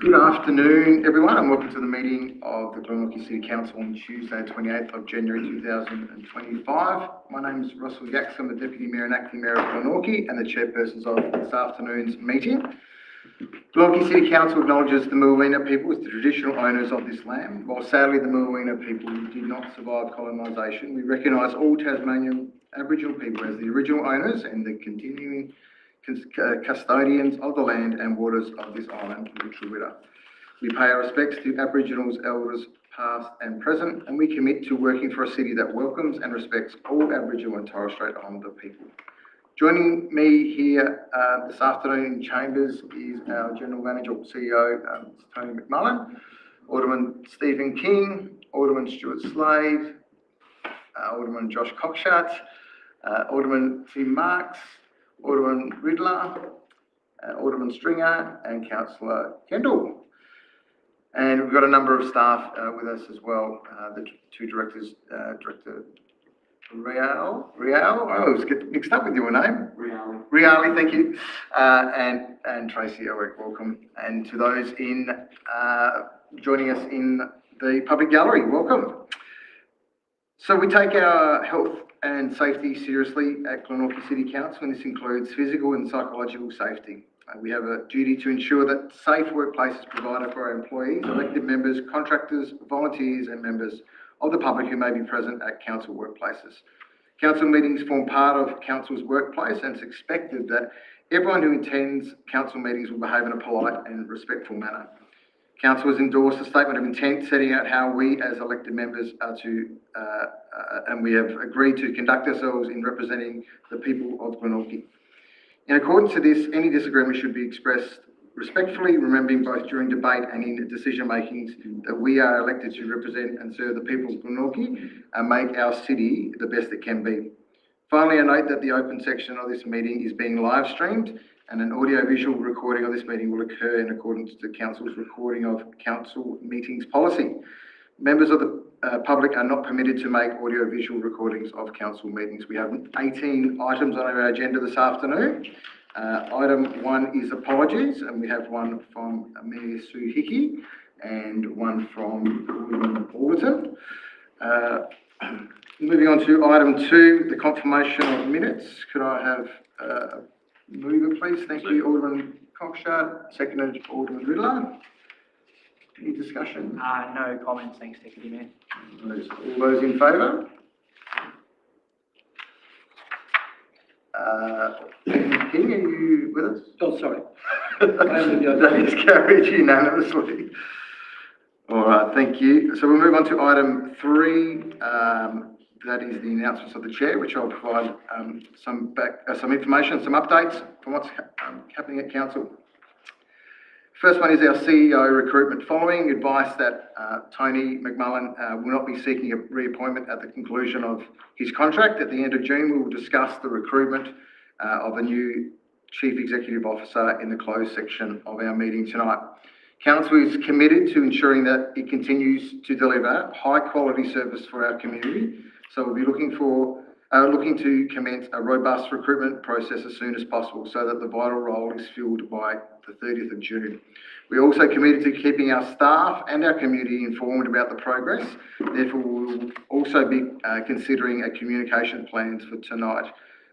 Good afternoon, everyone, and welcome to the meeting of the Glenorchy City Council on Tuesday, 28th of January 2025. My name is Russell Yaks. I'm the Deputy Mayor and Acting Mayor of Glenorchy and the chairpersons of this afternoon's meeting. Glenorchy City Council acknowledges the Muwina people as the traditional owners of this land. While sadly the Muwina people did not survive colonisation, we recognise all Tasmanian Aboriginal people as the original owners and the continuing custodians of the land and waters of this island, the Trawita. We pay our respects to Aboriginals, elders past and present, and we commit to working for a city that welcomes and respects all Aboriginal and Torres Strait Islander people. Joining me here this afternoon in Chambers is our General Manager or CEO, Tony McMullen, Alderman Stephen King, Alderman Stuart Slade, Alderman Josh Cockshat, Alderman Tim Marks, Alderman Riddler, Alderman Stringer and Councillor Kendall. And we've got a number of staff with us as well, the two directors, Director Rial, I always get mixed up with your name. Riali, thank you. And Tracy Elwick, welcome. And to those in joining us in the public gallery, welcome. So we take our health and safety seriously at Glenorchy City Council, and this includes physical and psychological safety. We have a duty to ensure that safe workplaces provided for our employees, elected members, contractors, volunteers and members of the public who may be present at council workplaces. Council meetings form part of council's workplace, and it's expected that everyone who attends council meetings will behave in a polite and respectful manner. Council has endorsed a statement of intent setting out how we as elected members are to, and we have agreed to conduct ourselves in representing the people of Glenorchy. In accordance to this, any disagreement should be expressed respectfully, remembering both during debate and in decision makings that we are elected to represent and serve the people of Glenorchy and make our city the best it can be. Finally, I note that the open section of this meeting is being live streamed, and an audio-visual recording of this meeting will occur in accordance to Council's recording of council meetings policy. Members of the public are not permitted to make audio-visual recordings of council meetings. We have 18 items on our agenda this afternoon. Item 1 is apologies, and we have one from Mayor Sue Hickey and one from Alderton. Moving on to item 2, the confirmation of minutes. Could I have a mover, please? Thank you, Alderman Cockshat. Seconded, Alderman Riddler. Any discussion? No comments, thanks, Deputy Mayor. All those in favour? King, are you with us? Oh, sorry. That is carried unanimously. All right, thank you. So we'll move on to item 3. That is the announcements of the chair, which I'll provide some information, some updates from what's happening at council. First one is our CEO recruitment. Following advice that Tony McMullen will not be seeking a reappointment at the conclusion of his contract at the end of June, we will discuss the recruitment of a new Chief Executive Officer in the closed section of our meeting tonight. Council is committed to ensuring that it continues to deliver high quality service for our community. So we'll be looking to commence a robust recruitment process as soon as possible so that the vital role is filled by the 30th of June. We're also committed to keeping our staff and our community informed about the progress. Therefore, we'll also be considering a communication plans for tonight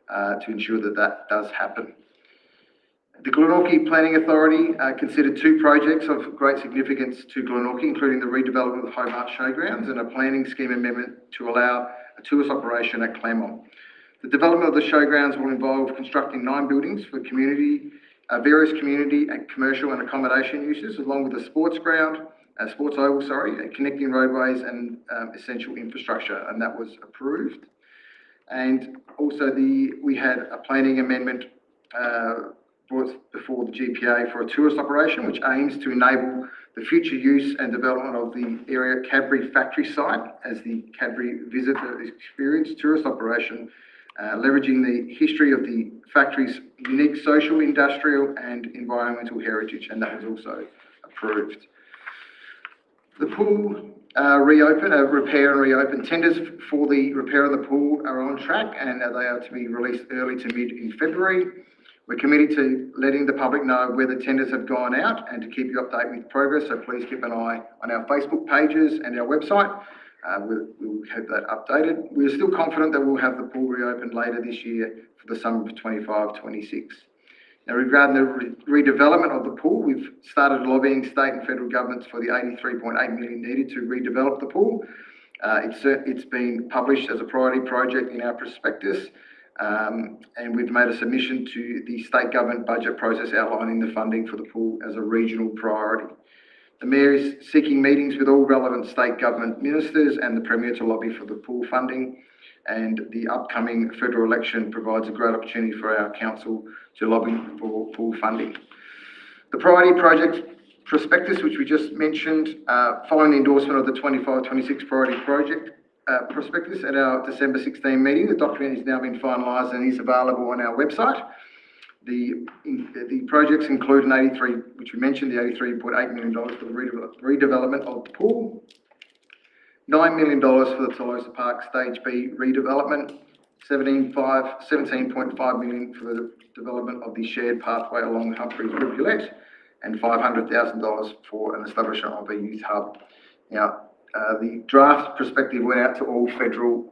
to ensure that that does happen. The Glenorchy Planning Authority considered 2 projects of great significance to Glenorchy, including the redevelopment of the Hobart Showgrounds and a planning scheme amendment to allow a tourist operation at Claremont. The development of the showgrounds will involve constructing 9 buildings for various community and commercial and accommodation uses, along with a sports oval, connecting roadways and essential infrastructure, and that was approved. And also we had a planning amendment brought before the GPA for a tourist operation, which aims to enable the future use and development of the area Cadbury factory site as the Cadbury Visitor Experience tourist operation, leveraging the history of the factory's unique social, industrial and environmental heritage, and that was also approved. The pool repair and reopen tenders for the repair of the pool are on track, and they are to be released early to mid in February. We're committed to letting the public know where the tenders have gone out and to keep you updated with progress, so please keep an eye on our Facebook pages and our website. We'll have that updated. We're still confident that we'll have the pool reopened later this year for the summer of 25-26. Now, regarding the redevelopment of the pool, we've started lobbying state and federal governments for the 83.8 million needed to redevelop the pool. It's been published as a priority project in our prospectus, and we've made a submission to the state government budget process outlining the funding for the pool as a regional priority. The Mayor is seeking meetings with all relevant state government ministers and the Premier to lobby for the pool funding, and the upcoming federal election provides a great opportunity for our council to lobby for pool funding. The priority project prospectus, which we just mentioned, following the endorsement of the 25-26 priority project prospectus at our December 16 meeting, the document has now been finalised and is available on our website. The projects include which we mentioned, the $83.8 million for the redevelopment of the pool, $9 million for the Tolosa Park Stage B redevelopment, $17.5 million for the development of the shared pathway along the Humphreys Rivulet, and $500,000 for an establishment of a youth hub. Now, the draft prospective went out to all federal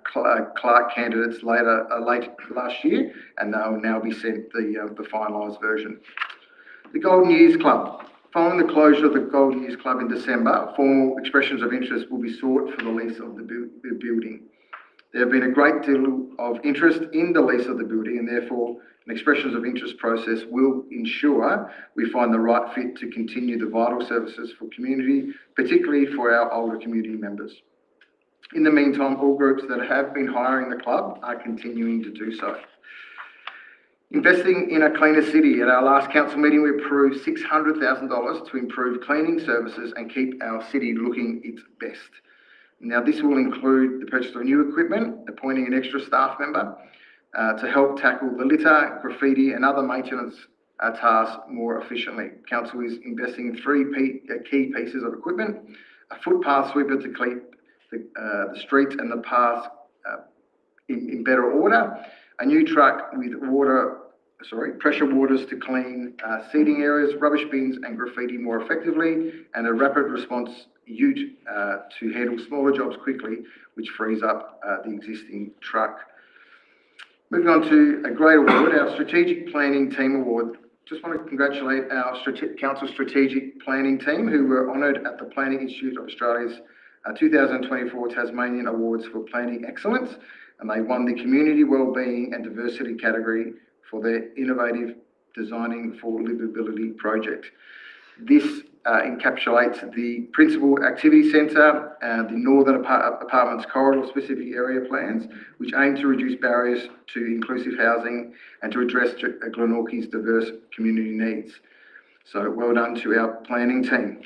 clerk candidates late last year, and they'll now be sent the finalised version. The Golden Years Club. Following the closure of the Golden Years Club in December, formal expressions of interest will be sought for the lease of the building. There have been a great deal of interest in the lease of the building, and therefore an expressions of interest process will ensure we find the right fit to continue the vital services for community, particularly for our older community members. In the meantime, all groups that have been hiring the club are continuing to do so. Investing in a cleaner city. At our last council meeting, we approved $600,000 to improve cleaning services and keep our city looking its best. Now, this will include the purchase of new equipment, appointing an extra staff member to help tackle the litter, graffiti and other maintenance tasks more efficiently. Council is investing in three key pieces of equipment: a footpath sweeper to keep the streets and the paths in better order, a new truck with pressure waters to clean seating areas, rubbish bins and graffiti more effectively, and a rapid response ute to handle smaller jobs quickly, which frees up the existing truck. Moving on to a great award, our Strategic Planning Team Award. Just want to congratulate our Council Strategic Planning Team, who were honoured at the Planning Institute of Australia's 2024 Tasmanian Awards for Planning Excellence, and they won the Community Wellbeing and Diversity category for their innovative Designing for Livability project. This encapsulates the Principal Activity Centre and the Northern Apartments Corridor Specific Area Plans, which aim to reduce barriers to inclusive housing and to address Glenorchy's diverse community needs. So well done to our planning team.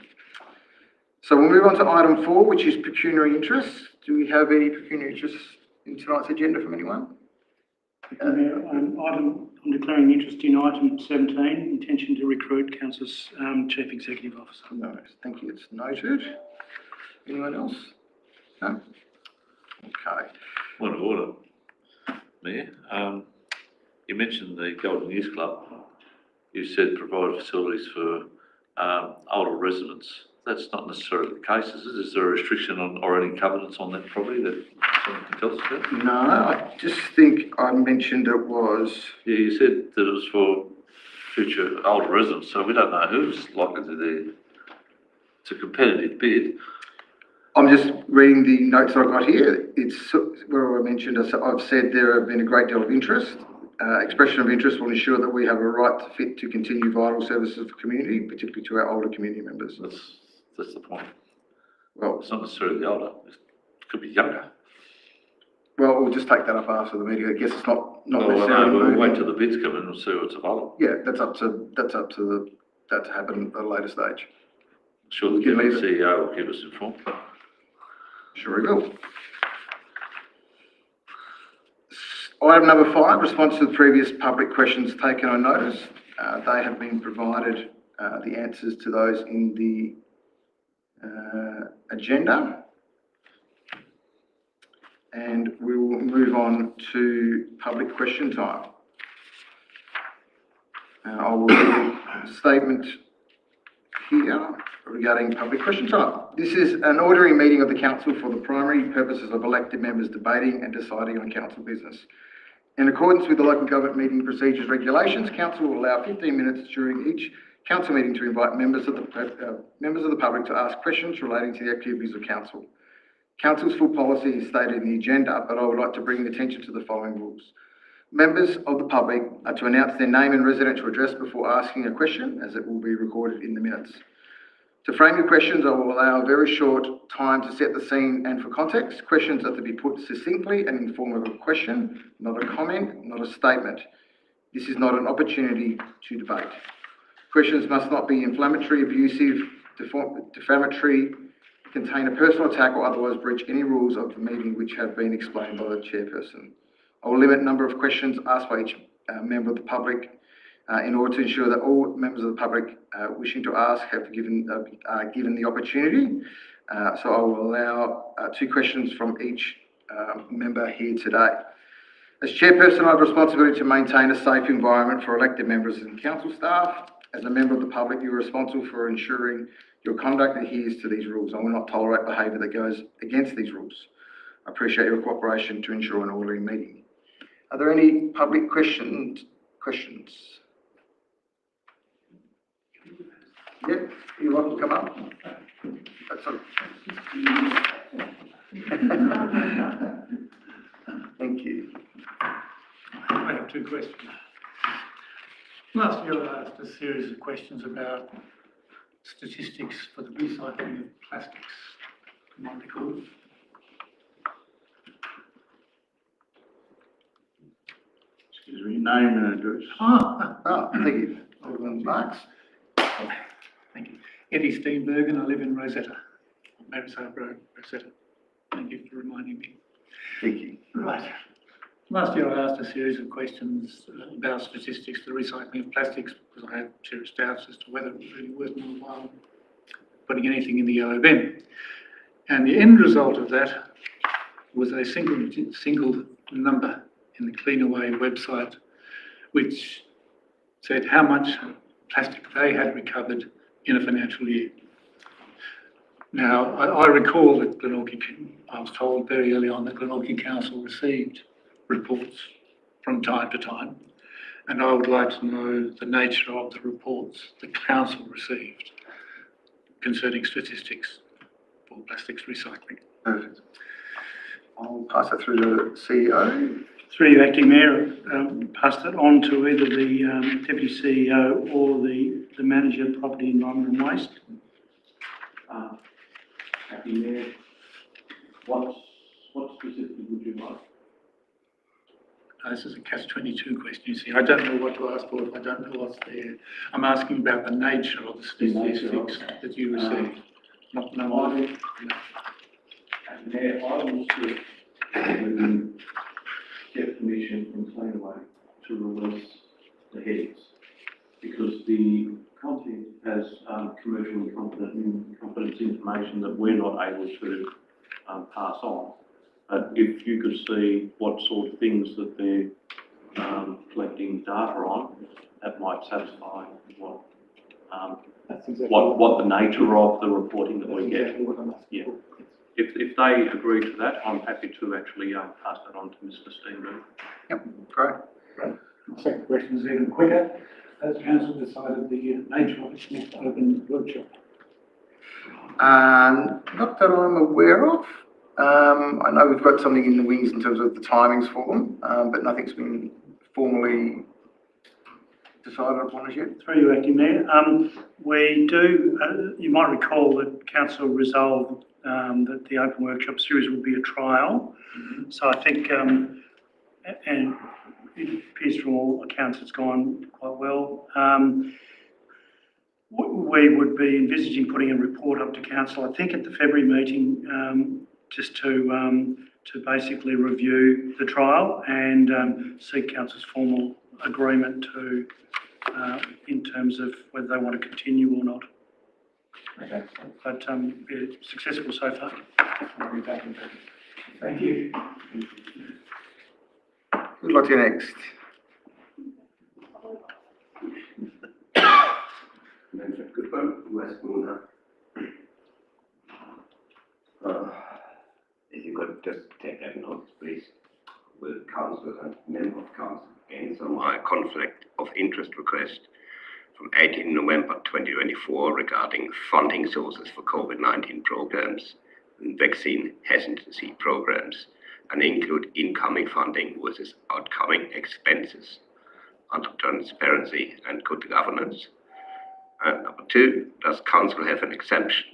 So we'll move on to item 4, which is pecuniary interests. Do we have any pecuniary interests in tonight's agenda from anyone? I'm declaring interest in item 17, intention to recruit Council's Chief Executive Officer. No, thank you. It's noted. Anyone else? No? Okay. Point of order, Mayor. You mentioned the Golden Years Club. You said provide facilities for older residents. That's not necessarily the case, is it? Is there a restriction on or any covenants on that property that someone can tell us about? No, I just think I mentioned it was... Yeah, you said that it was for future older residents, so we don't know who's likely to do. It's a competitive bid. I'm just reading the notes I got here. It's where I mentioned, I've said there have been a great deal of interest. Expression of interest will ensure that we have a right fit to continue vital services for community, particularly to our older community members. That's the point. Well, it's not necessarily the older, it could be younger. Well, we'll just take that up after the meeting. I guess it's not necessarily. No, we'll wait till the bids come in and see what's available. Yeah, that's up to that to happen at a later stage. Sure, the CEO will keep us informed. Sure he will. Item number 5, response to the previous public questions taken on notice. They have been provided the answers to those in the agenda. And we will move on to public question time. I will read a statement here regarding public question time. This is an ordinary meeting of the council for the primary purposes of elected members debating and deciding on council business. In accordance with the local government meeting procedures regulations, council will allow 15 minutes during each council meeting to invite members of the public to ask questions relating to the activities of council. Council's full policy is stated in the agenda, but I would like to bring attention to the following rules. Members of the public are to announce their name and residential address before asking a question, as it will be recorded in the minutes. To frame your questions, I will allow a very short time to set the scene and for context. Questions are to be put succinctly and in the form of a question, not a comment, not a statement. This is not an opportunity to debate. Questions must not be inflammatory, abusive, defamatory, contain a personal attack or otherwise breach any rules of the meeting which have been explained by the chairperson. I will limit the number of questions asked by each member of the public in order to ensure that all members of the public wishing to ask have given the opportunity. So I will allow 2 questions from each member here today. As chairperson, I have a responsibility to maintain a safe environment for elected members and council staff. As a member of the public, you are responsible for ensuring your conduct adheres to these rules. I will not tolerate behaviour that goes against these rules. I appreciate your cooperation to ensure an orderly meeting. Are there any public questions? Yep, you're welcome to come up. Thank you. I have 2 questions. Last year I asked a series of questions about statistics for the recycling of plastics. Might be called. Excuse me, name and address. Thank you. Alderman Marks. Thank you. Eddie Steenbergen, I live in Rosetta, Marisade Road, Rosetta. Thank you for reminding me. Thank you. Right. Last year I asked a series of questions about statistics, the recycling of plastics, because I had serious doubts as to whether it was really worth my while putting anything in the yellow bin. And the end result of that was a single number in the Cleanaway website, which said how much plastic they had recovered in a financial year. Now, I recall that Glenorchy, I was told very early on that Glenorchy Council received reports from time to time, and I would like to know the nature of the reports the council received concerning statistics for plastics recycling. Perfect. I'll pass that through to the CEO. Through you, Acting Mayor, pass that on to either the Deputy CEO or the Manager of Property, Environment and Waste. Acting Mayor, what specifically would you like? This is a catch-22 question, you see. I don't know what to ask for if I don't know what's there. I'm asking about the nature of the statistics that you received, not numbers. Mayor, I will get permission from Cleanaway to release the headings because the content has commercially confidence information that we're not able to pass on. If you could see what sort of things that they're collecting data on, that might satisfy what the nature of the reporting that we get. Yeah. If they agree to that, I'm happy to actually pass that on to Mr. Steenberg. Yep, great. The second question is even quicker. Has council decided the nature of its next open workshop? Not that I'm aware of. I know we've got something in the wings in terms of the timings for them, but nothing's been formally decided upon as yet. Through you, Acting Mayor. We do, you might recall that council resolved that the open workshop series would be a trial. Mm-hmm. So I think, and it appears from all accounts it's gone quite well. We would be envisaging putting a report up to council, I think at the February meeting, just to basically review the trial and seek council's formal agreement to in terms of whether they want to continue or not. Okay. But yeah, successful so far. I'll be back in February. Thank you. Who'd like to go next? Goodman, West Moona. If you could just take that note, please, with council and member of council against my conflict of interest request from 18 November 2024 regarding funding sources for COVID-19 programs and vaccine hesitancy programs, and include incoming funding versus outgoing expenses under transparency and good governance. And number two, does council have an exemption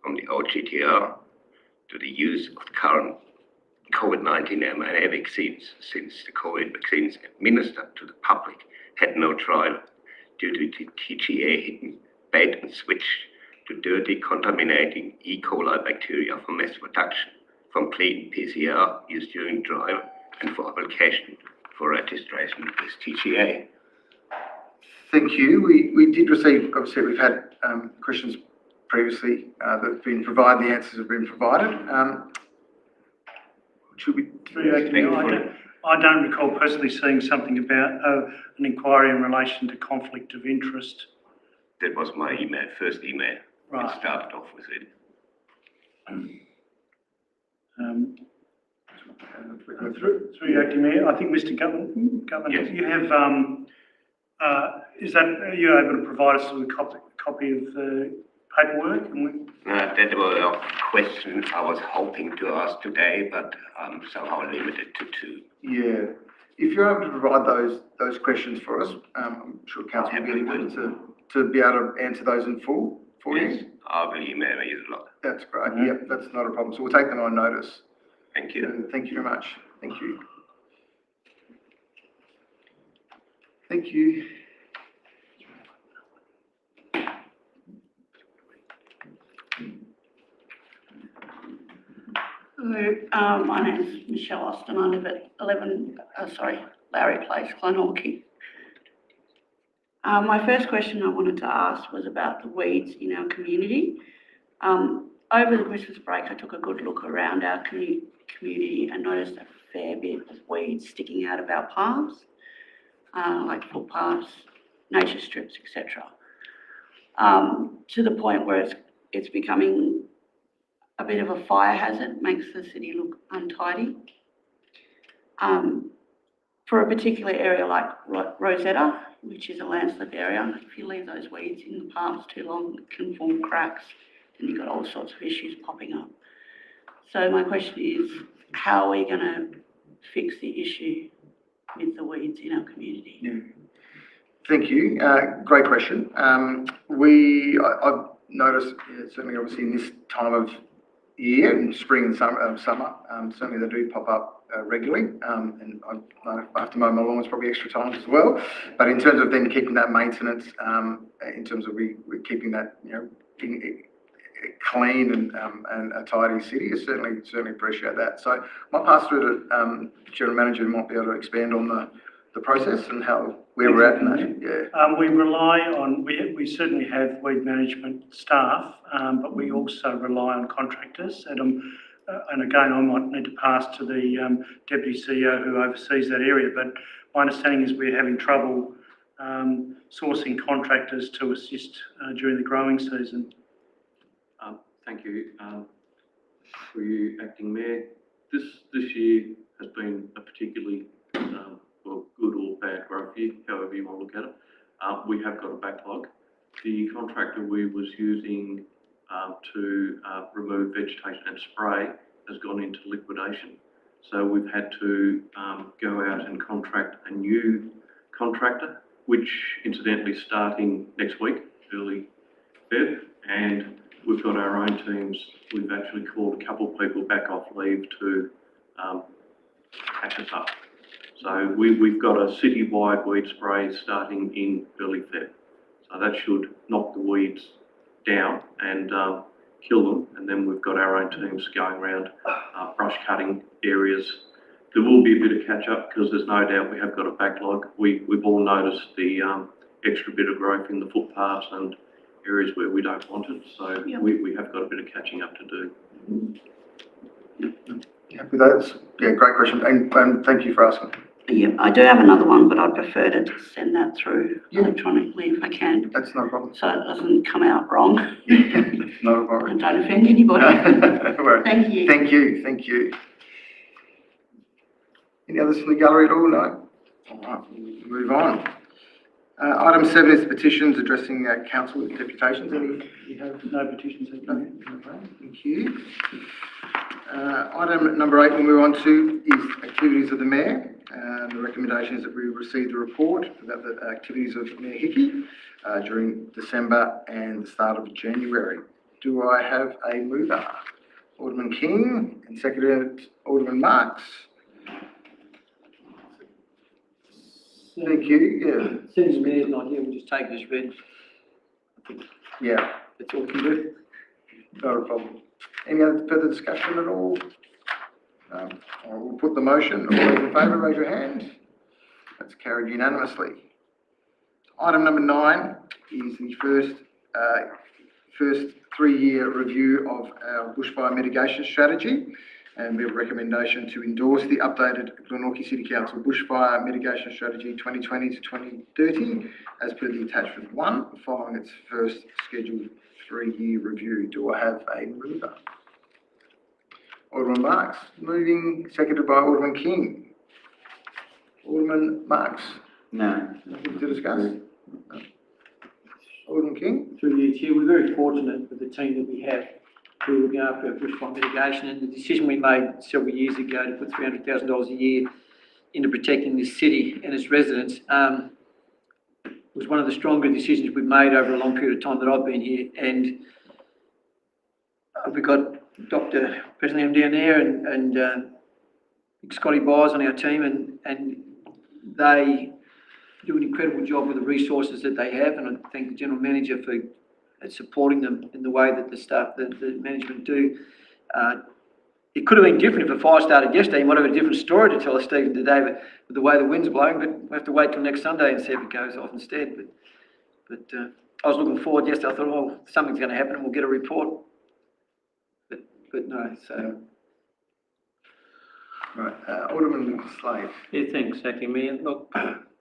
from the OGTR to the use of the current COVID-19 mRNA vaccines, since the COVID vaccines administered to the public had no trial due to the TGA hidden bait and switch to dirty, contaminating E. coli bacteria for mass production, from clean PCR used during trial and for application for registration with TGA? Thank you. We did receive, obviously, we've had questions previously that have been provided, the answers have been provided. Should we? I don't recall personally seeing something about an inquiry in relation to conflict of interest. That was my email, first email. Right. It started off with it. Through you, Acting Mayor, I think Mr. Governor, Yes. you have, are you able to provide us with a copy of the paperwork? That was a question I was hoping to ask today, but I'm somehow limited to two. Yeah. If you're able to provide those questions for us, I'm sure council will be able to be able to answer those in full for Yes, you. I will email you a lot. That's great. Yep, that's not a problem. So we'll take them on notice. Thank you. Thank you very much. Thank you. Thank you. Hello, my name is Michelle Austin. I live at Lowry Place, Glenorchy. My first question I wanted to ask was about the weeds in our community. Over the Christmas break, I took a good look around our community and noticed a fair bit of weeds sticking out of our paths, like footpaths, nature strips, etc. To the point where it's becoming a bit of a fire hazard, makes the city look untidy. For a particular area like Rosetta, which is a landslip area, if you leave those weeds in the paths too long, it can form cracks and you've got all sorts of issues popping up. So my question is, how are we going to fix the issue with the weeds in our community? Yeah. Thank you. Great question. I've noticed, certainly obviously in this time of year, in spring and summer, certainly they do pop up regularly, and I have to mow my lawns probably extra times as well. But in terms of then keeping that maintenance, in terms of we're keeping that, clean and a tidy city, I certainly appreciate that. So my pass through to General Manager might be able to expand on the process and where we're at in that. Yeah. We rely on, we certainly have weed management staff, but we also rely on contractors. And again, I might need to pass to the Deputy CEO who oversees that area, but my understanding is we're having trouble sourcing contractors to assist during the growing season. Thank you. For you, Acting Mayor, this year has been a particularly good or bad growth year, however you want to look at it. We have got a backlog. The contractor we was using to remove vegetation and spray has gone into liquidation. So we've had to go out and contract a new contractor, which incidentally is starting next week, early Feb, and we've got our own teams. We've actually called a couple of people back off leave to catch us up. So we've got a citywide weed spray starting in early Feb. So that should knock the weeds down and kill them. And then we've got our own teams going around brush cutting areas. There will be a bit of catch up because there's no doubt we have got a backlog. We've all noticed the extra bit of growth in the footpaths and areas where we don't want it. So yeah. we have got a bit of catching up to do. Yeah, great question, and thank you for asking. Yeah, I do have another one, but I'd prefer to just send that through Yeah. electronically if I can, That's no problem. so it doesn't come out wrong. Not a And worry. don't offend anybody. Don't worry. Thank you. Thank you, thank you. Any others from the gallery at all? No? All right, we'll move on. Item 7 is petitions addressing council with deputations. Any, you have No petitions have no? been Okay, thank you. Item number 8 we'll move on to is activities of the Mayor. The recommendation is that we receive the report about the activities of Mayor Hickey during December and the start of January. Do I have a mover? Alderman King, and seconded Alderman Marks. Thank you, Since the mayor's not here, we'll just take it as read. yeah, That's all we can do. not a problem. Any other further discussion at all? I will put the motion. All those in favour, raise your hand. That's carried unanimously. Item number 9 is the first 3-year review of our bushfire mitigation strategy, and we have a recommendation to endorse the updated Glenorchy City Council Bushfire Mitigation Strategy 2020 to 2030 as per the attachment 1 following its first scheduled 3-year review. Do I have a mover? Alderman Marks, moving, seconded by Alderman King. Alderman Marks, No. nothing to discuss? No. Alderman King? Through you, Chair, we're very fortunate with the team that we have who are looking after our bushfire mitigation, and the decision we made several years ago to put $300,000 a year into protecting this city and its residents was one of the stronger decisions we've made over a long period of time that I've been here. And we've got Dr. President down there and Scotty Byers on our team, and they do an incredible job with the resources that they have, and I thank the General Manager for supporting them in the way that the management do. It could have been different if a fire started yesterday. You might have a different story to tell us, Stephen, today, but with the way the wind's blowing, but we'll have to wait till next Sunday and see if it goes off instead. But I was looking forward yesterday. I thought, oh, something's going to happen and we'll get a report. But no, so... Right, Alderman Slade. Yeah, thanks, Acting Mayor. Look,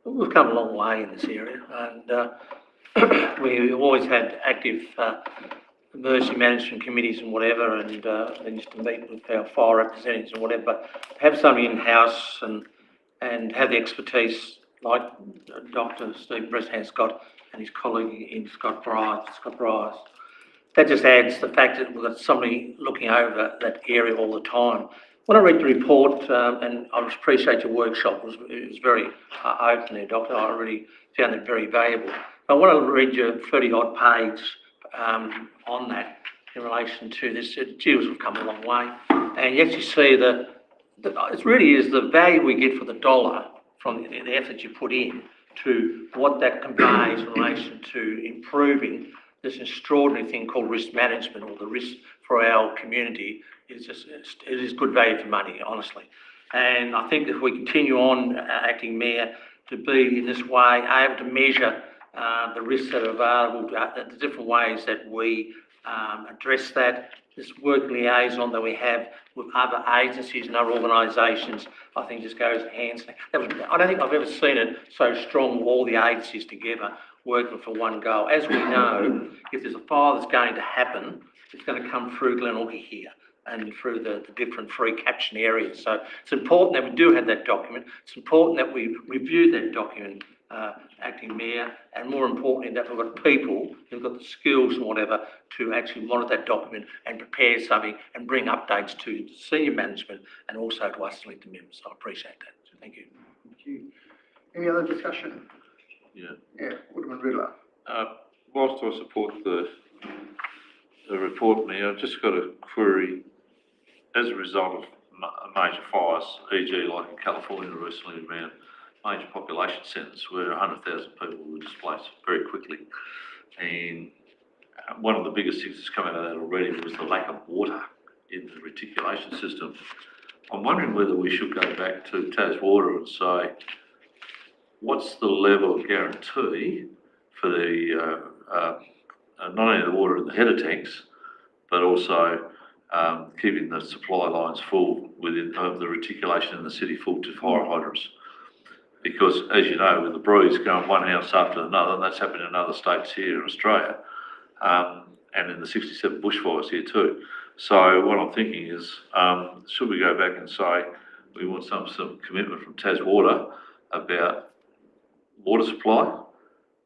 we've come a long way in this area, and we always had active emergency management committees and whatever, and used to meet with our fire representatives and whatever. But have somebody in-house and have the expertise like Dr. Steve Bress has got, and his colleague in Scott Bryce. That just adds the fact that we've got somebody looking over that area all the time. When I read the report, and I appreciate your workshop, it was very open there, Doctor. I really found it very valuable. I want to read your 30-odd page on that in relation to this. Geez, we've come a long way. And you actually see it really is the value we get for the dollar from the effort you put in to what that conveys in relation to improving this extraordinary thing called risk management, or the risk for our community. It is good value for money, honestly. And I think if we continue on, Acting Mayor, to be in this way, able to measure the risks that are available, the different ways that we address that, this work liaison that we have with other agencies and other organisations, I think just goes hands down. I don't think I've ever seen it so strong, all the agencies together working for one goal. As we know, if there's a fire that's going to happen, it's going to come through Glenorchy here and through the different free caption areas. So it's important that we do have that document. It's important that we review that document, Acting Mayor, and more importantly, that we've got people who've got the skills and whatever to actually monitor that document and prepare something and bring updates to senior management and also to us elected members. I appreciate that. So thank you. Thank you. Any other discussion? Yeah, Alderman Riddler. Whilst I support the report, Mayor, I've just got a query. As a result of major fires, e.g. like in California recently around major population centres where 100,000 people were displaced very quickly, and one of the biggest things that's come out of that already was the lack of water in the reticulation system. I'm wondering whether we should go back to TasWater and say, what's the level of guarantee for the not only the water in the header tanks, but also keeping the supply lines full within the reticulation in the city full to fire hydrants. Because as you know, with the breeze going one house after another, and that's happened in other states here in Australia, and in the 67 bushfires here too. So what I'm thinking is, should we go back and say, we want some commitment from Taswater about water supply,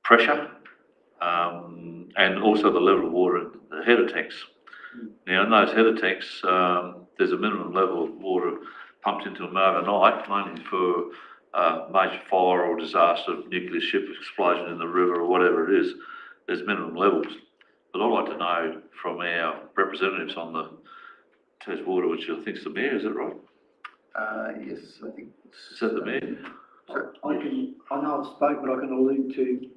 pressure, and also the level of water in the header tanks. Now in those header tanks, there's a minimum level of water pumped into them overnight, mainly for major fire or disaster, nuclear ship explosion in the river or whatever it is. There's minimum levels. But I'd like to know from our representatives on the Taswater, which I think is the mayor, is that right? Yes, I think. Is that the mayor? I know I've spoken, but I can allude to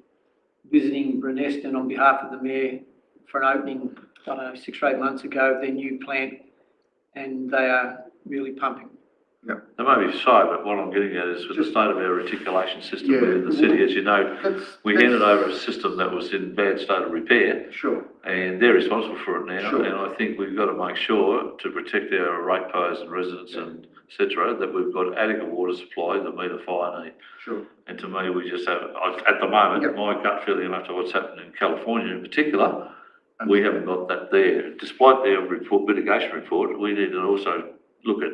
visiting Bruneston on behalf of the mayor for an opening, I don't know, 6 or 8 months ago of their new plant, and they are really pumping. There may be so, but what I'm getting at is with the state of our reticulation system within the city, as you know, we handed over a system that was in bad state of repair. Sure. And they're responsible for it now. Sure. And I think we've got to make sure to protect our ratepayers and residents and et cetera, that we've got adequate water supply to meet a fire need. Sure. And to me, we just have, at the moment, my gut feeling after what's happened in California in particular, we haven't got that there. Despite their report, mitigation report, we need to also look at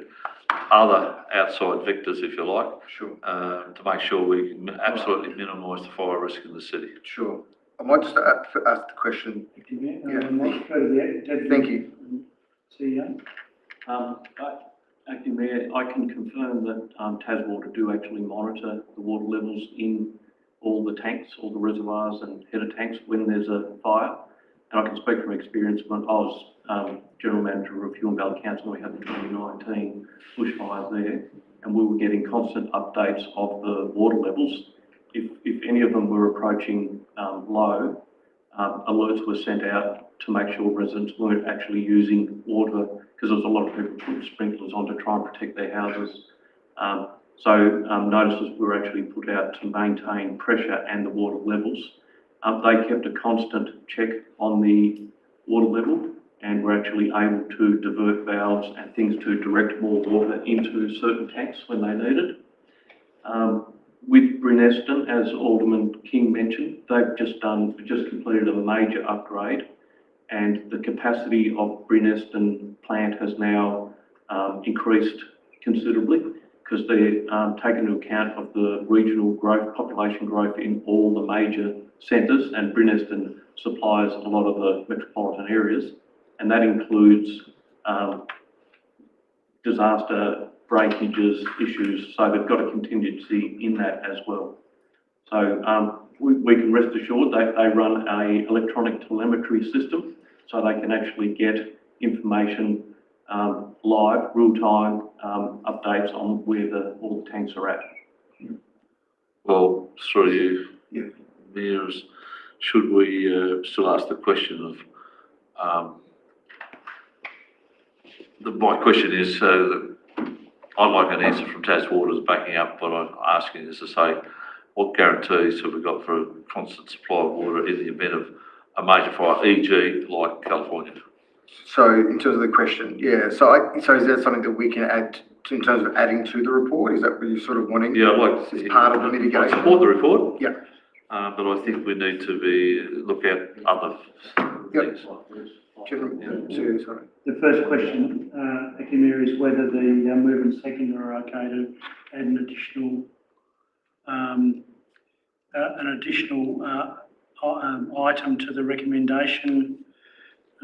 other outside vectors, if you like, Sure. to make sure we can absolutely minimise the fire risk in the city. Sure. I might just ask the question. Thank you. CEO. Acting Mayor, I can confirm that Taswater do actually monitor the water levels in all the tanks, all the reservoirs and header tanks when there's a fire. And I can speak from experience when I was General Manager of Huon Valley Council, we had the 2019 bushfires there, and we were getting constant updates of the water levels. If any of them were approaching low, alerts were sent out to make sure residents weren't actually using water, because there was a lot of people putting sprinklers on to try and protect their houses. Notices were actually put out to maintain pressure and the water levels. They kept a constant check on the water level and were actually able to divert valves and things to direct more water into certain tanks when they needed. With Bruneston, as Alderman King mentioned, they've just completed a major upgrade, and the capacity of Bruneston plant has now increased considerably, because they're taking into account of the regional growth, population growth in all the major centres, and Bruneston supplies a lot of the metropolitan areas, and that includes disaster breakages issues, so they've got a contingency in that as well. So we can rest assured they run a electronic telemetry system, so they can actually get information live, real-time updates on where all the tanks are at. Well, through you, Mayors, should we still ask the question of, my question is, I'd like an answer from Taswater's backing up what I'm asking, is to say, what guarantees have we got for a constant supply of water in the event of a major fire, e.g. like California? So in terms of the question, so is that something that we can add to, in terms of adding to the report? Is that what you're sort of wanting? Yeah, I'd like to see. As part of the mitigation? I support the report. Yeah. But I think we need to look at other things. Sorry. The first question, Mayor, is whether the move and second are okay to add an additional item to the recommendation. I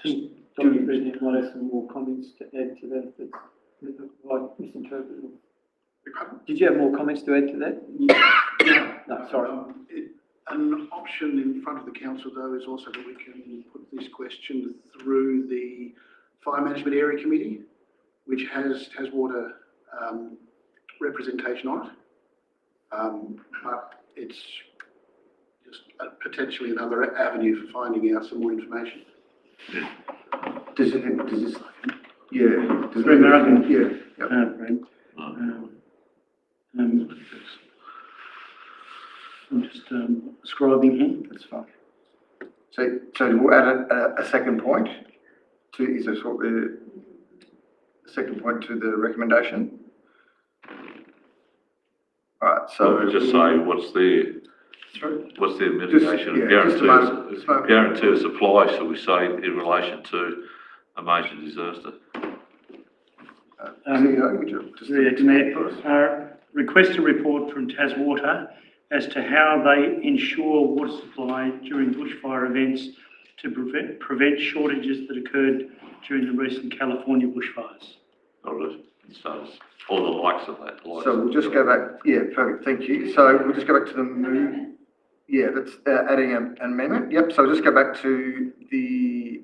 think Dr. President might have some more comments to add to that, if I misinterpreted. Did you have more comments to add to that? No, sorry. An option in front of the council, though, is also that we can put this question through the Fire Management Area Committee, which has Taswater representation on it. But it's just potentially another avenue for finding out some more information. Does this, does American, I'm just scribing here. That's fine. So we'll add a second point to, is this what the second point to the recommendation? All right, so. Just say what's their mitigation and guarantee of supply, shall we say, in relation to a major disaster? CEO, would you just? Request a report from Taswater as to how they ensure water supply during bushfire events to prevent shortages that occurred during the recent California bushfires. All right, so all the likes of that. So we'll just go back, yeah, perfect, thank you. So we'll just go back to the move. Yeah, that's adding an amendment. Yep, so we'll just go back to the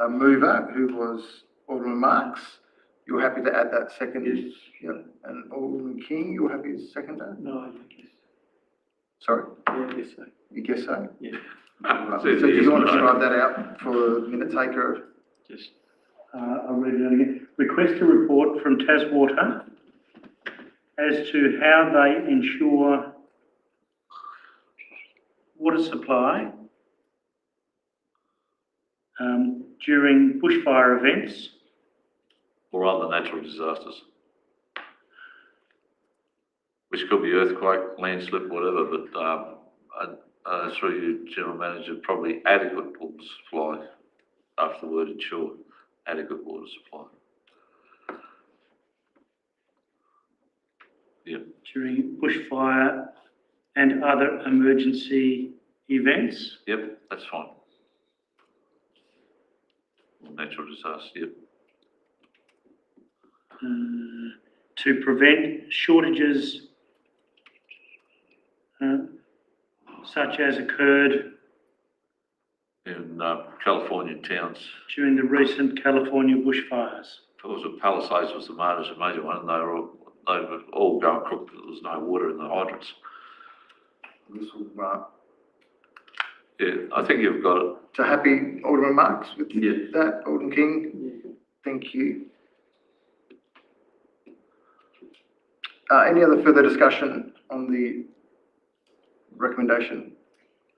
mover, who was Alderman Marks. You're happy to add that second? Yes. Yep, and Alderman King, you're happy to second that? No, I guess. Sorry? Yeah, I guess so. You guess so? Yeah. Right. So do you want to scribe that out for the minute taker? Just. I'll read it out again. Request a report from Taswater as to how they ensure water supply during bushfire events Or other natural disasters, which could be earthquake, landslip, whatever, but through you, General Manager, probably adequate water supply, after the word ensure, adequate water supply. Yep. during bushfire and other emergency events. Yep, that's fine. Natural disaster, yep. To prevent shortages such as occurred In California towns, during the recent California bushfires. if it was at Palisades was the major one, and they were all going crook because there was no water in the hydrants. This will, Yeah, I think you've got it. so happy, Alderman Marks, with Yeah. that? Alderman King? Yeah. Thank you. Any other further discussion on the recommendation?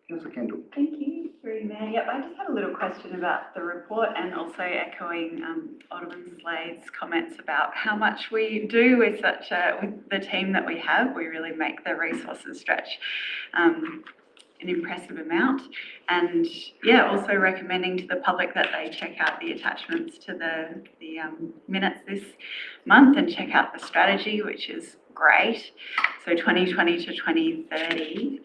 Councillor Kendall. Thank you, through Mayor. Yep, I just had a little question about the report and also echoing Alderman Slade's comments about how much we do with with the team that we have. We really make the resources stretch an impressive amount. And yeah, also recommending to the public that they check out the attachments to the minutes this month and check out the strategy, which is great. So 2020 to 2030.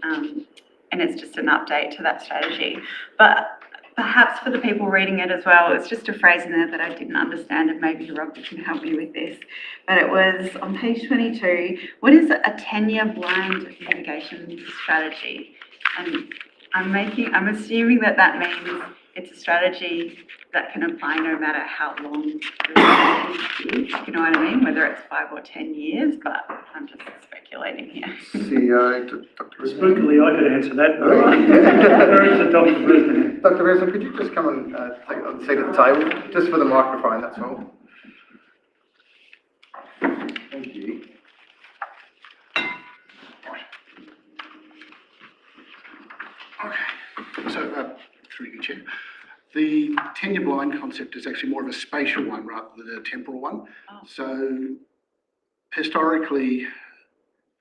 And it's just an update to that strategy. But perhaps for the people reading it as well, it's just a phrase in there that I didn't understand, and maybe Rob can help me with this. But it was on page 22, what is a 10-year blind mitigation strategy? And I'm assuming that means it's a strategy that can apply no matter how long the is, you know what I mean? Whether it's 5 or 10 years, but I'm just speculating here. CEO, Dr. Brisbane. Spookily, I could answer that, but where is the Dr. Brisbane? Dr. Brisbane, could you just come and take a seat at the table, just for the microphone, that's all. Thank you. Okay, so, through you, Chair. The 10-year blind concept is actually more of a spatial one rather than a temporal one. Oh. So, historically,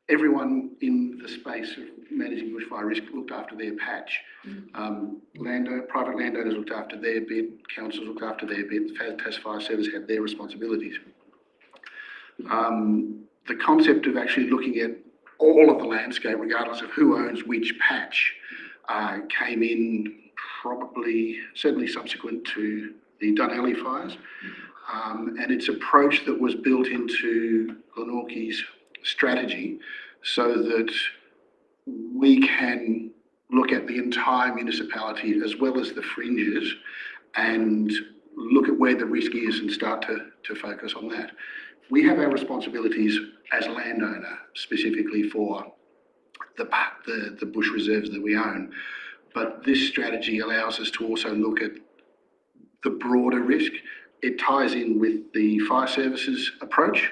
everyone in the space of managing bushfire risk looked after their patch. Private landowners looked after their bit, councils looked after their bit, TAS Fire Service had their responsibilities. The concept of actually looking at all of the landscape, regardless of who owns which patch, came in certainly subsequent to the Dunalley fires. And it's approach that was built into Glenorchy's strategy so that we can look at the entire municipality as well as the fringes and look at where the risk is and start to focus on that. We have our responsibilities as a landowner, specifically for the bush reserves that we own. But this strategy allows us to also look at the broader risk. It ties in with the fire services approach,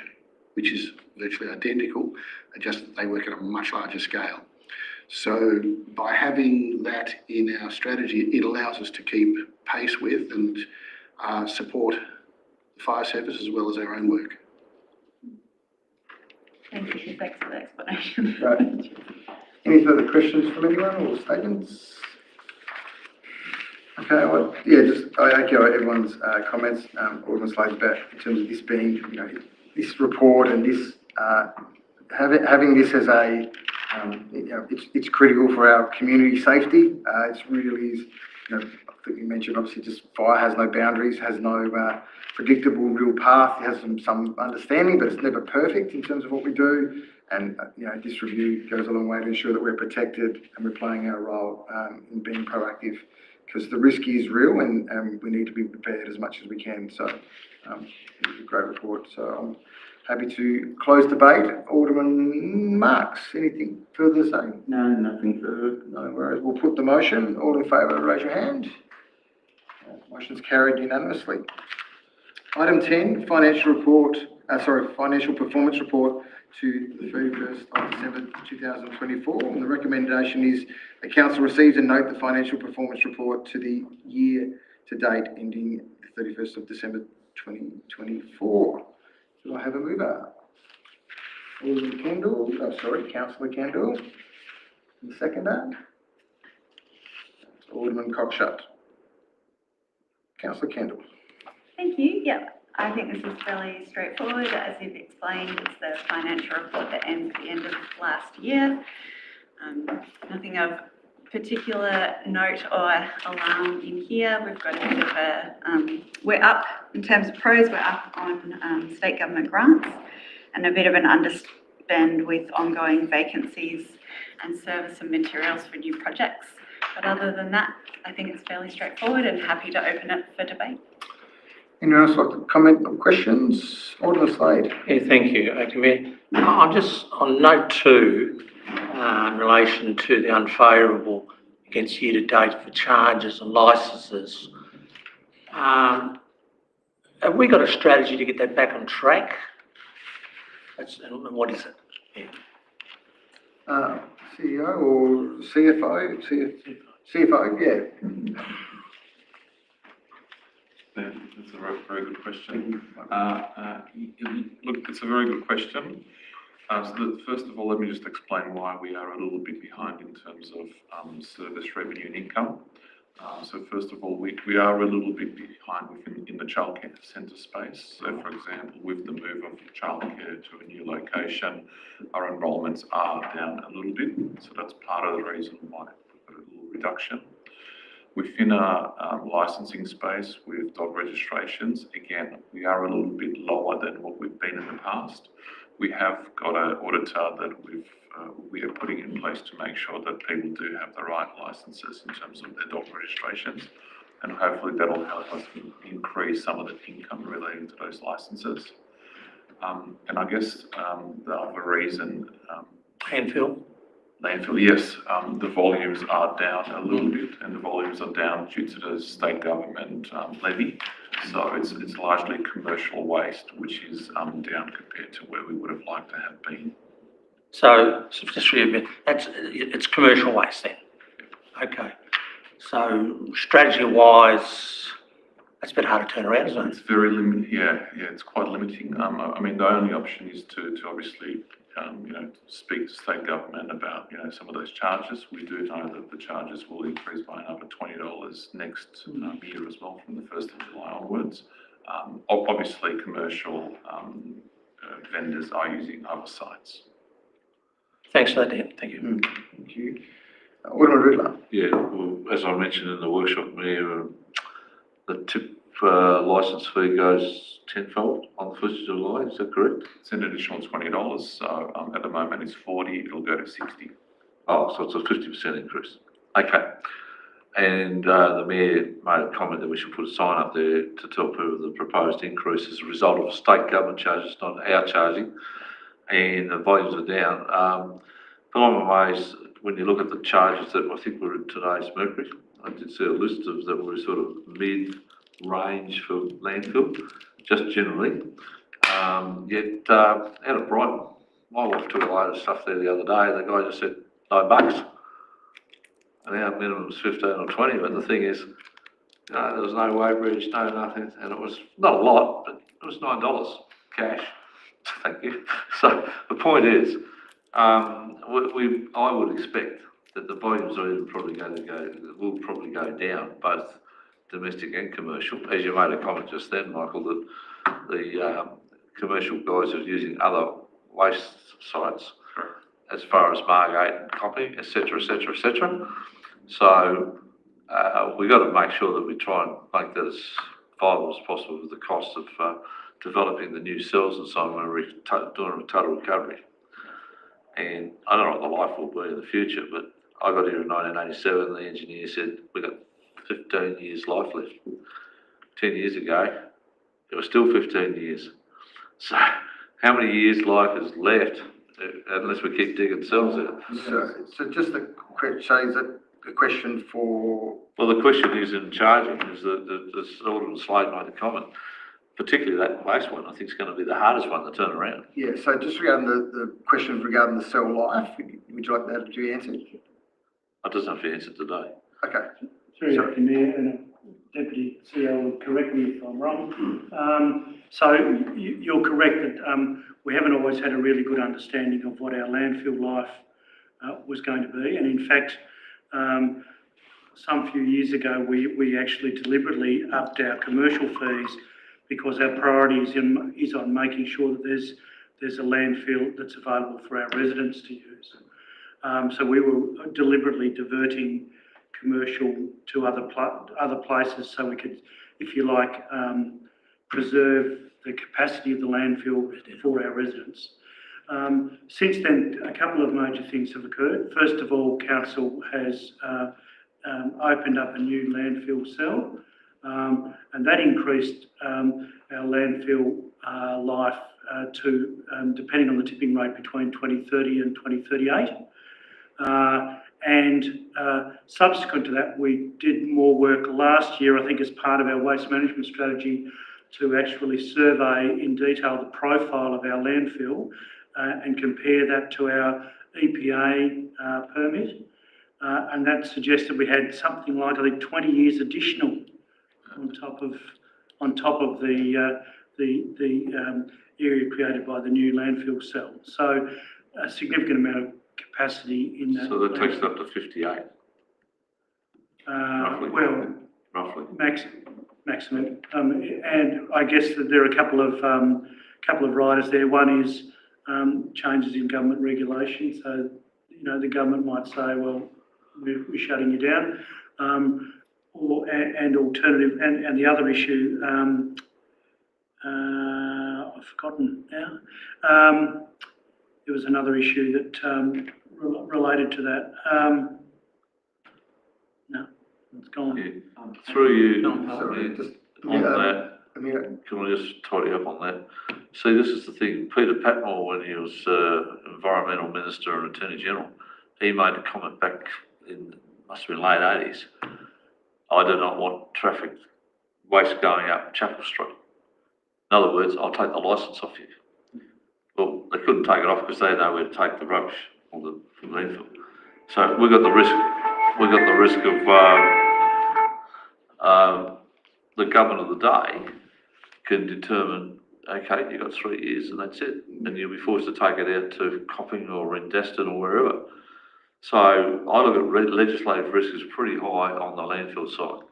which is virtually identical, just that they work at a much larger scale. So by having that in our strategy, it allows us to keep pace with and support the fire service as well as our own work. Thank you, thanks for the explanation. Right. Any further questions from anyone or statements? Okay, well, yeah, just I echo everyone's comments, Alderman Slade's about in terms of this being, you know, this report and this having this as a, you know, it's critical for our community safety. It's really is, you know, I think you mentioned obviously just fire has no boundaries, has no predictable real path. It has some understanding, but it's never perfect in terms of what we do. And, you know, this review goes a long way to ensure that we're protected and we're playing our role in being proactive, because the risk is real and we need to be prepared as much as we can. So it's a great report. So I'm happy to close debate. Alderman Marks, anything further to say? No, nothing further. No worries. We'll put the motion. All in favour, raise your hand. Motion's carried unanimously. Item 10, financial performance report to the 31st of December 2024. And the recommendation is the council receives and note the financial performance report to the year to date ending the 31st of December 2024. Do I have a mover? Alderman Kendall, Councillor Kendall. And the seconder? Alderman Cockshut. Councillor Kendall. Thank you. Yeah, I think this is fairly straightforward. As you've explained, it's the financial report that ends at the end of last year. Nothing of particular note or alarm in here. We've got a bit of a, we're up, in terms of pros, we're up on state government grants and a bit of an underspend with ongoing vacancies and service and materials for new projects. But other than that, I think it's fairly straightforward and happy to open it for debate. Anyone else like to comment or questions? Alderman Slade. Yeah, thank you, Mayor. I'm just on note 2, in relation to the unfavourable against year-to-date for charges and licences. Have we got a strategy to get that back on track? And what is it? Yeah. CEO or CFO? CFO, yeah. That's a very good question. Look, it's a very good question. First of all, let me just explain why we are a little bit behind in terms of service revenue and income. So first of all, we are a little bit behind in the childcare centre space. So for example, with the move of childcare to a new location, our enrolments are down a little bit. So that's part of the reason why we've got a little reduction. Within our licensing space with dog registrations, again, we are a little bit lower than what we've been in the past. We have got an auditor that we are putting in place to make sure that people do have the right licenses in terms of their dog registrations, and hopefully that'll help us increase some of the income relating to those licenses. And I guess the other reason... Landfill, yes. The volumes are down a little bit, and the volumes are down due to the state government levy. So it's largely commercial waste, which is down compared to where we would have liked to have been. So just it's commercial waste then? Okay. So strategy-wise, that's a bit hard to turn around, isn't it? It's very limited, yeah, it's quite limiting. I mean, the only option is to obviously speak to state government about, some of those charges. We do know that the charges will increase by another $20 next year as well from the 1st of July onwards. Obviously, commercial vendors are using other sites. Thanks for that, Dan. Thank you. Thank you. Alderman Riddler. Yeah, well, as I mentioned in the workshop, Mayor, the tip licence fee goes tenfold on the 1st of July, is that correct? It's an additional $20, so at the moment it's 40, it'll go to 60. Oh, so it's a 50% increase. Okay. And the Mayor made a comment that we should put a sign up there to tell people the proposed increase is a result of state government charges, not our charging, and the volumes are down. But I'm amazed when you look at the charges that I think were in today's Mercury. I did see a list of that were sort of mid-range for landfill, just generally. Yet out of Brighton, my wife took a load of stuff there the other day. The guy just said $9, and our minimum is 15 or 20. But the thing is, there was no weighbridge, no nothing, and it was not a lot, but it was $9 cash. Thank you. So the point is, I would expect that the volumes are even will probably go down, both domestic and commercial. As you made a comment just then, Michael, that the commercial guys are using other waste sites as far as Margate and Copping, etc., etc., etc. So we've got to make sure that we try and make that as viable as possible with the cost of developing the new cells and so on when we're doing a total recovery. And I don't know what the life will be in the future, but I got here in 1987, the engineer said we've got 15 years life left. 10 years ago, it was still 15 years. So how many years life is left unless we keep digging cells out? So just a quick, so is it a question for? Well, the question is in charging, is the Alderman Slade made a comment, particularly that waste one, I think is going to be the hardest one to turn around. Yeah, so just regarding the questions regarding the cell life, would you like that to be answered? I doesn't have to answer today. Okay. Through you, Mayor, and Deputy CEO will correct me if I'm wrong. So you're correct that we haven't always had a really good understanding of what our landfill life was going to be. And in fact, some few years ago, we actually deliberately upped our commercial fees because our priority is on making sure that there's a landfill that's available for our residents to use. So we were deliberately diverting commercial to other places so we could, if you like, preserve the capacity of the landfill for our residents. Since then, a couple of major things have occurred. First of all, Council has opened up a new landfill cell, and that increased our landfill life to, depending on the tipping rate, between 2030 and 2038. And subsequent to that, we did more work last year, I think as part of our waste management strategy, to actually survey in detail the profile of our landfill and compare that to our EPA permit. And that suggested we had something like, I think, 20 years additional on top of the area created by the new landfill cell. So a significant amount of capacity in that. So that takes it up to 58. Roughly. Well, roughly. Maximum. And I guess that there are a couple of riders there. One is changes in government regulation. So, you know, the government might say, well, we're shutting you down. And alternative, and the other issue, I've forgotten now. There was another issue that related to that. No, it's gone. Yeah. Through you, Sorry, just on that, can we just tidy up on that? See, this is the thing. Peter Patmore, when he was Environmental Minister and Attorney General, he made a comment back in, must have been late 80s. I do not want traffic waste going up Chapel Street. In other words, I'll take the licence off you. Well, they couldn't take it off because they had nowhere to take the rubbish from the landfill. So we've got the risk of the government of the day can determine, okay, you've got 3 years and that's it, and you'll be forced to take it out to Copping or in Destin or wherever. So I look at legislative risk is pretty high on the landfill side.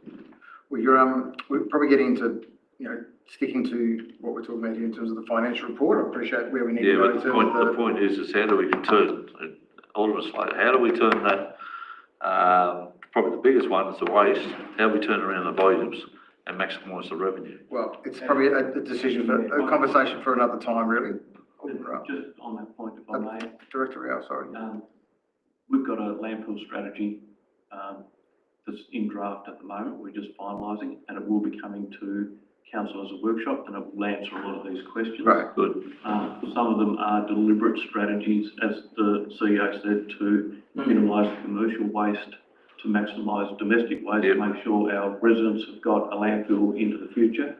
Well, we're probably getting into, you know, sticking to what we're talking about here in terms of the financial report. I appreciate where we need to go in terms of the point is how do we turn, Alderman Slade, how do we turn that, probably the biggest one is the waste, how do we turn around the volumes and maximise the revenue? Well, it's probably a decision, a conversation for another time, really. Just on that point, if I may. Director Rao, sorry. We've got a landfill strategy that's in draft at the moment. We're just finalising, and it will be coming to Council as a workshop, and it will answer a lot of these questions. Right. Good. Some of them are deliberate strategies, as the CEO said, to minimise commercial waste, to maximise domestic waste, to make sure our residents have got a landfill into the future.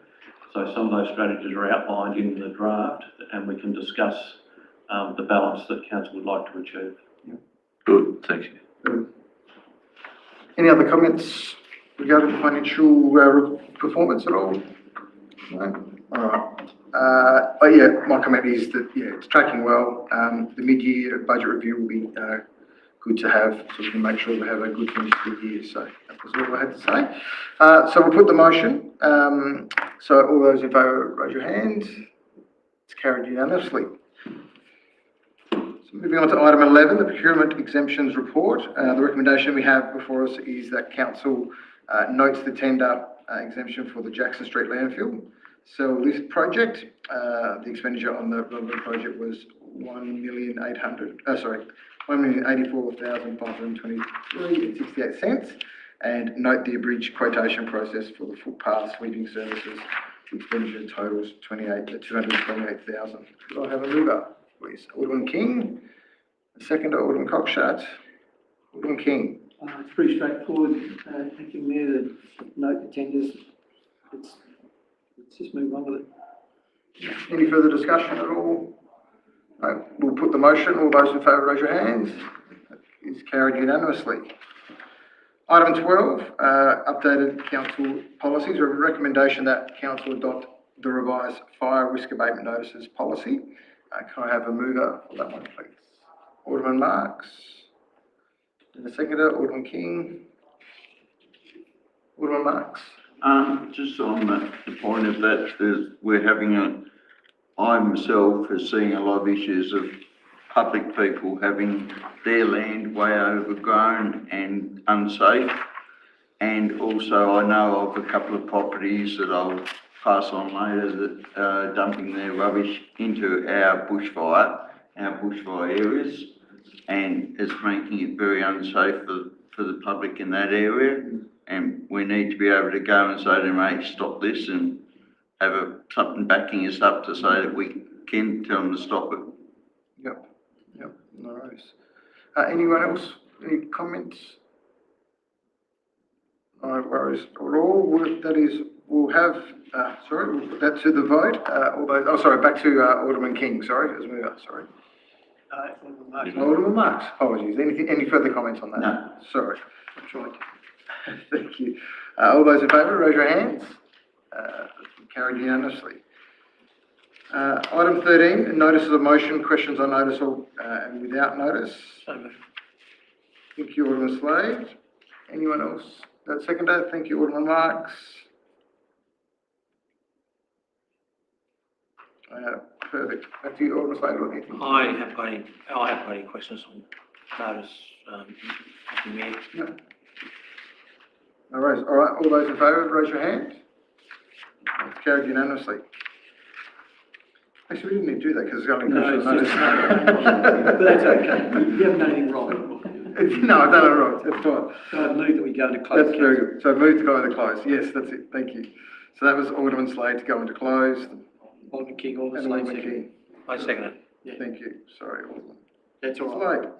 So some of those strategies are outlined in the draft, and we can discuss the balance that Council would like to achieve. Good, thank you. Good. Any other comments regarding financial performance at all? No? All right. But yeah, my comment is that, yeah, it's tracking well. The mid-year budget review will be good to have, so we can make sure we have a good finish to the year. So that was all I had to say. So we'll put the motion. So all those in favour, raise your hand. It's carried unanimously. So moving on to item 11, the procurement exemptions report. The recommendation we have before us is that council notes the tender exemption for the Jackson Street landfill cell lift project. The expenditure on the relevant project was $1,084,523.68, and note the abridged quotation process for the footpath sweeping services. The expenditure totals $228,000. Could I have a mover, please? Alderman King, a seconder, Alderman Cockshott. Alderman King. It's pretty straightforward. Thank you, Mayor, to note the tenders. Let's just move on with it. Any further discussion at all? No. We'll put the motion. All those in favour, raise your hands. That is carried unanimously. Item 12, updated council policies. A recommendation that council adopt the revised fire risk abatement notices policy. Can I have a mover for that one, please? Alderman Marks. And the seconder, Alderman King. Alderman Marks. Just on the point of that, I myself has seen a lot of issues of public people having their land way overgrown and unsafe. And also I know of a couple of properties that I'll pass on later that are dumping their rubbish into our bushfire areas, and it's making it very unsafe for the public in that area. And we need to be able to go and say to them, hey, stop this, and have something backing us up to say that we can tell them to stop it. Yep, no worries. Anyone else? Any comments? No worries at all. We'll put that to the vote. Back to Alderman King, sorry. Alderman Marks, apologies. Any further comments on that? No. Sorry. Thank you. All those in favour, raise your hands. Carried unanimously. Item 13, notices of motion, questions on notice and without notice. Thank you, Alderman Slade. Anyone else? That seconder, thank you, Alderman Marks. Perfect. Back to you, Alderman Slade. I have got any questions on notice, Mayor. Yep. No worries. All right, all those in favour, raise your hand. It's carried unanimously. Actually, we didn't need to do that because it's only question notice. But that's okay. You haven't done anything wrong. No, I've done it right. That's fine. So I move that we go into close. That's very good. So move to go into close. Yes, that's it. Thank you. So that was Alderman Slade to go into close. Alderman King, Alderman And Slade, Alderman King. I second it. Yeah. Thank you. Sorry, Alderman. That's all right. Slade.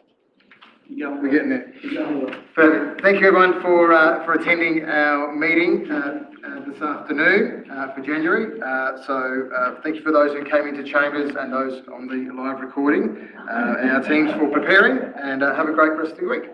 We're getting there. there. Perfect. Thank you everyone for attending our meeting this afternoon for January. Thank you for those who came into chambers and those on the live recording, and our teams for preparing, and have a great rest of the week.